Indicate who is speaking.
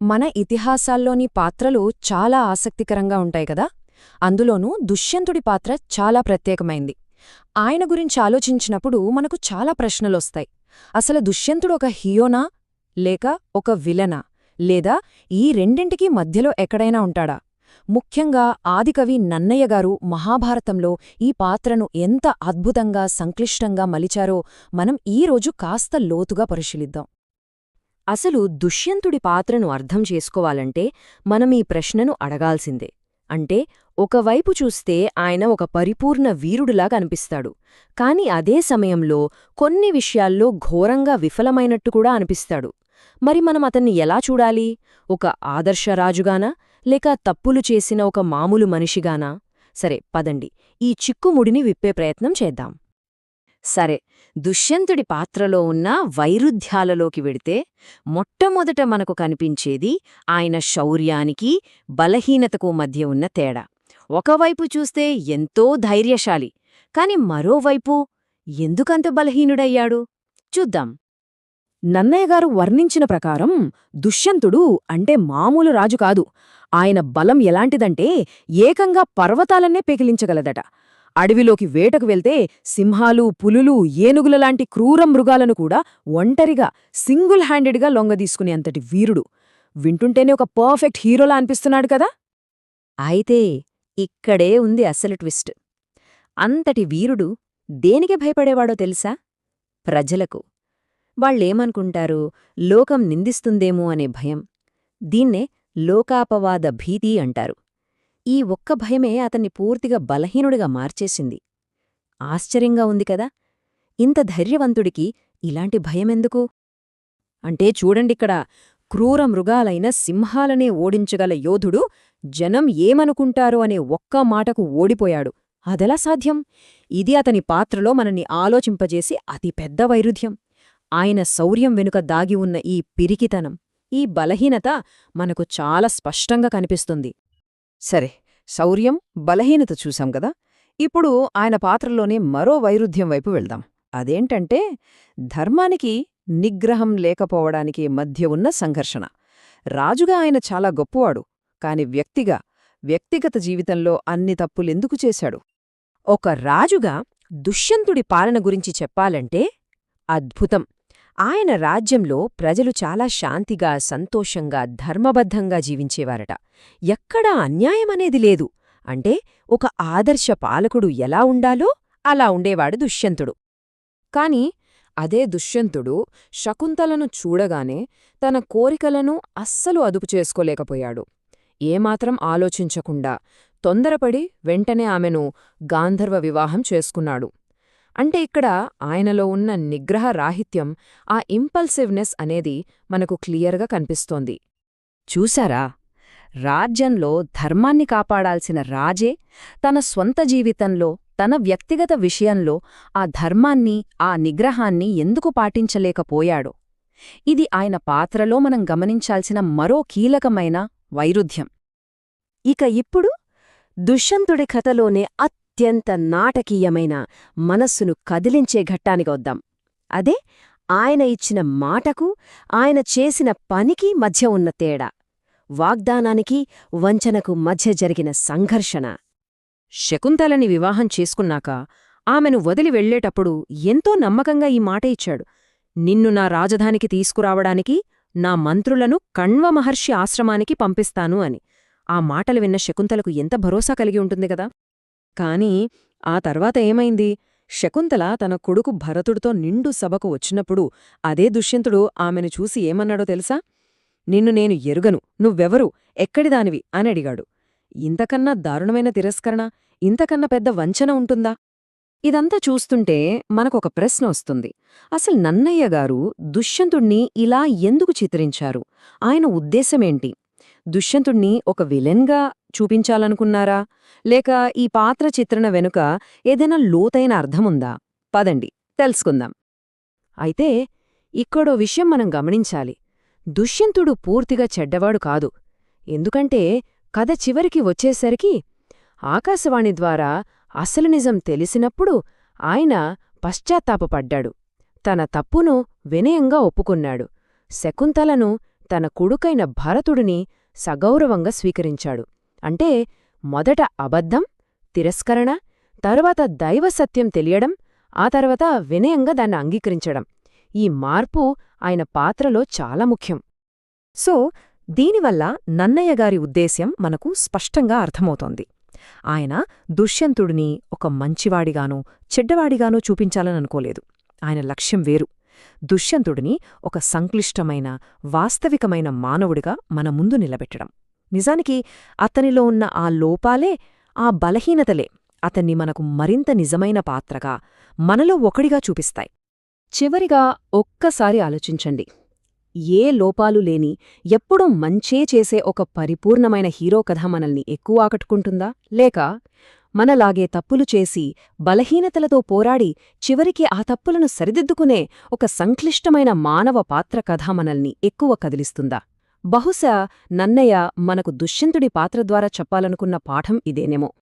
Speaker 1: మన ఇతిహాసాల్లోని పాత్రలు చాలా ఆసక్తికరంగా ఉంటాయి కదా. అందులోనూ దుష్యంతుడి పాత్ర చాలా ప్రత్యేకమైంది. ఆయన గురించి ఆలోచించినప్పుడు మనకు చాలా ప్రశ్నలొస్తాయి. అసలు దుష్యంతుడు ఒక హీరోనా, లేక ఒక విలనా, లేదా ఈ రెండింటికీ మధ్యలో ఎక్కడైనా ఉంటాడా? ముఖ్యంగా ఆదికవి నన్నయ్యగారు మహాభారతంలో ఈ పాత్రను ఎంత అద్భుతంగా సంక్లిష్టంగా మలిచారో మనం ఈరోజు కాస్త లోతుగా పరిశీలిద్దాం. అసలు దుష్యంతుడి పాత్రను అర్థం చేసుకోవాలంటే మనం ఈ ప్రశ్నను అడగాల్సిందే. అంటే ఒకవైపు చూస్తే ఆయన ఒక పరిపూర్ణ వీరుడిలాగా అనిపిస్తాడు, కాని అదే సమయంలో కొన్ని విషయాల్లో ఘోరంగా విఫలమైనట్టు కూడా అనిపిస్తాడు. మరి మనం అతన్ని ఎలా చూడాలి? ఒక ఆదర్శరాజుగానా, లేక తప్పులు చేసిన ఒక మామూలు మనిషిగానా? సరే, పదండి ఈ చిక్కుముడిని విప్పే ప్రయత్నం చేద్దాం. సరే, దుష్యంతుడి పాత్రలో ఉన్న వైరుధ్యాలలోకి వెడితే మొట్టమొదట మనకు కనిపించేది ఆయన శౌర్యానికి, బలహీనతకు మధ్య ఉన్న తేడా. ఒకవైపు చూస్తే ఎంతో ధైర్యశాలి, కాని మరోవైపు ఎందుకంత బలహీనుడయ్యాడు? చూద్దాం. నన్నయ్యగారు వర్ణించిన ప్రకారం దుష్యంతుడు అంటే మామూలు రాజు కాదు. ఆయన బలం ఎలాంటిదంటే ఏకంగా పర్వతాలన్నే పెకిలించగలదట. అడవిలోకి వేటకు వెళ్తే సింహాలు, పులులు, ఏనుగులలాంటి క్రూర మృగాలను కూడా ఒంటరిగా సింగిల్ హ్యాండెడ్గా లొంగదీసుకునే అంతటి వీరుడు. వింటుంటేనే ఒక పర్ఫెక్ట్ హీరోలా అనిపిస్తున్నాడు కదా. అయితే ఇక్కడే ఉంది అసలు ట్విస్ట్. అంతటి వీరుడు దేనికి భయపడేవాడో తెలుసా? ప్రజలకు. వాళ్ళేమనుకుంటారు, లోకం నిందిస్తుందేమో అనే భయం. దీన్నే లోకాపవాద భీతి అంటారు. ఈ ఒక్క భయమే అతన్ని పూర్తిగా బలహీనుడిగా మార్చేసింది. ఆశ్చర్యంగా ఉంది కదా. ఇంత ధైర్యవంతుడికి ఇలాంటి భయమెందుకు? అంటే చూడండిక్కడ, క్రూర మృగాలైన సింహాలనే ఓడించగల యోధుడు జనం ఏమనుకుంటారో అనే ఒక్క మాటకు ఓడిపోయాడు. అదెలా సాధ్యం? ఇది అతని పాత్రలో మనల్ని ఆలోచింపజేసి అతిపెద్ద వైరుధ్యం. ఆయన శౌర్యం వెనుక దాగి ఉన్న ఈ పిరికితనం, ఈ బలహీనత మనకు చాలా స్పష్టంగా కనిపిస్తుంది. సరే, శౌర్యం, బలహీనత చూశాం గదా. ఇప్పుడు ఆయన పాత్రలోనే మరో వైరుధ్యం వైపు వెళ్దాం. అదేంటంటే ధర్మానికి, నిగ్రహం లేకపోవడానికి మధ్య ఉన్న సంఘర్షణ. రాజుగా ఆయన చాలా గొప్పవాడు, కాని వ్యక్తిగత జీవితంలో అన్ని తప్పులెందుకు చేశాడు? ఒక రాజుగా దుష్యంతుడి పాలన గురించి చెప్పాలంటే అద్భుతం. ఆయన రాజ్యంలో ప్రజలు చాలా శాంతిగా, సంతోషంగా, ధర్మబద్ధంగా జీవించేవారట. ఎక్కడా అన్యాయమనేది లేదు. అంటే ఒక ఆదర్శ పాలకుడు ఎలా ఉండాలో అలా ఉండేవాడు దుష్యంతుడు. కాని అదే దుష్యంతుడు శకుంతలను చూడగానే తన కోరికలను అస్సలు అదుపు చేసుకోలేకపోయాడు. ఏమాత్రం ఆలోచించకుండా తొందరపడి వెంటనే ఆమెను గాంధర్వ వివాహం చేసుకున్నాడు. అంటే ఇక్కడ ఆయనలో ఉన్న నిగ్రహ రాహిత్యం, ఆ ఇంపల్సివ్నెస్ అనేది మనకు క్లియర్గా కనిపిస్తోంది. చూశారా? రాజ్యంలో ధర్మాన్ని కాపాడాల్సిన రాజే తన స్వంత జీవితంలో, తన వ్యక్తిగత విషయంలో ఆ ధర్మాన్ని, ఆ నిగ్రహాన్ని ఎందుకు పాటించలేకపోయాడో. ఇది ఆయన పాత్రలో మనం గమనించాల్సిన మరో కీలకమైన వైరుధ్యం. ఇక ఇప్పుడు దుష్యంతుడి కథలోనే అత్యంత నాటకీయమైన, మనస్సును కదిలించే ఘట్టానికొద్దాం. అదే ఆయన ఇచ్చిన మాటకు, ఆయన చేసిన పనికి మధ్య ఉన్న తేడా. వాగ్దానానికి, వంచనకు మధ్య జరిగిన సంఘర్షణ. శకుంతలని వివాహం చేసుకున్నాక ఆమెను వదిలి వెళ్లేటప్పుడు ఎంతో నమ్మకంగా ఈ మాట ఇచ్చాడు. నిన్ను నా రాజధానికి తీసుకురావడానికి నా మంత్రులను కణ్వ మహర్షి ఆశ్రమానికి పంపిస్తాను అని. ఆ మాటలు విన్న శకుంతలకు ఎంత భరోసా కలిగి ఉంటుంది కదా. కాని ఆ తర్వాత ఏమైంది? శకుంతల తన కొడుకు భరతుడితో నిండు సభకు వచ్చినప్పుడు అదే దుష్యంతుడు ఆమెను చూసి ఏమన్నాడో తెలుసా? నిన్ను నేను ఎరుగను, నువ్వెవరు, ఎక్కడిదానివి అని అడిగాడు. ఇంతకన్నా దారుణమైన తిరస్కరణ, ఇంతకన్నా పెద్ద వంచన ఉంటుందా? ఇదంతా చూస్తుంటే మనకొక ప్రశ్న వస్తుంది. అసలు నన్నయ్యగారు దుష్యంతుణ్ణి ఇలా ఎందుకు చిత్రించారు? ఆయన ఉద్దేశమేంటి? దుష్యంతుణ్ణి ఒక విలన్గా చూపించాలనుకున్నారా, లేక ఈ పాత్ర చిత్రణ వెనుక ఏదైనా లోతైన అర్థముందా? పదండి తెలుసుకుందాం. అయితే ఇక్కడో విషయం మనం గమనించాలి. దుష్యంతుడు పూర్తిగా చెడ్డవాడు కాదు. ఎందుకంటే కథ చివరికి వచ్చేసరికి ఆకాశవాణి ద్వారా అసలు నిజం తెలిసినప్పుడు ఆయన పశ్చాత్తాపపడ్డాడు. తన తప్పును వినయంగా ఒప్పుకున్నాడు. శకుంతలను తన కొడుకైన భరతుడిని సగౌరవంగా స్వీకరించాడు. అంటే మొదట అబద్ధం, తిరస్కరణ, తరువాత దైవసత్యం తెలియడం, ఆ తర్వాత వినయంగా దాన్ని అంగీకరించడం. ఈ మార్పు ఆయన పాత్రలో చాలా ముఖ్యం. సో దీనివల్ల నన్నయ్యగారి ఉద్దేశ్యం మనకు స్పష్టంగా అర్థమవుతోంది. ఆయన దుష్యంతుడిని ఒక మంచివాడిగానో చెడ్డవాడిగానో చూపించాలననుకోలేదు. ఆయన లక్ష్యం వేరు. దుష్యంతుడిని ఒక సంక్లిష్టమైన వాస్తవికమైన మానవుడిగా మన ముందు నిలబెట్టడం. నిజానికి అతనిలో ఉన్న ఆ లోపాలే, ఆ బలహీనతలే అతన్ని మనకు మరింత నిజమైన పాత్రగా, మనలో ఒకడిగా చూపిస్తాయి. చివరిగా ఒక్కసారి ఆలోచించండి. ఏ లోపాలు లేని, ఎప్పుడూ మంచే చేసే ఒక పరిపూర్ణమైన హీరో కథ మనల్ని ఎక్కువ ఆకట్టుకుంటుందా? లేక మనలాగే తప్పులు చేసి, బలహీనతలతో పోరాడి, చివరికి ఆ తప్పులను సరిదిద్దుకునే ఒక సంక్లిష్టమైన మానవ పాత్ర కథ మనల్ని ఎక్కువ కదిలిస్తుందా? బహుశా నన్నయ్య మనకు దుష్యంతుడి పాత్ర ద్వారా చెప్పాలనుకున్న పాఠం ఇదేనేమో.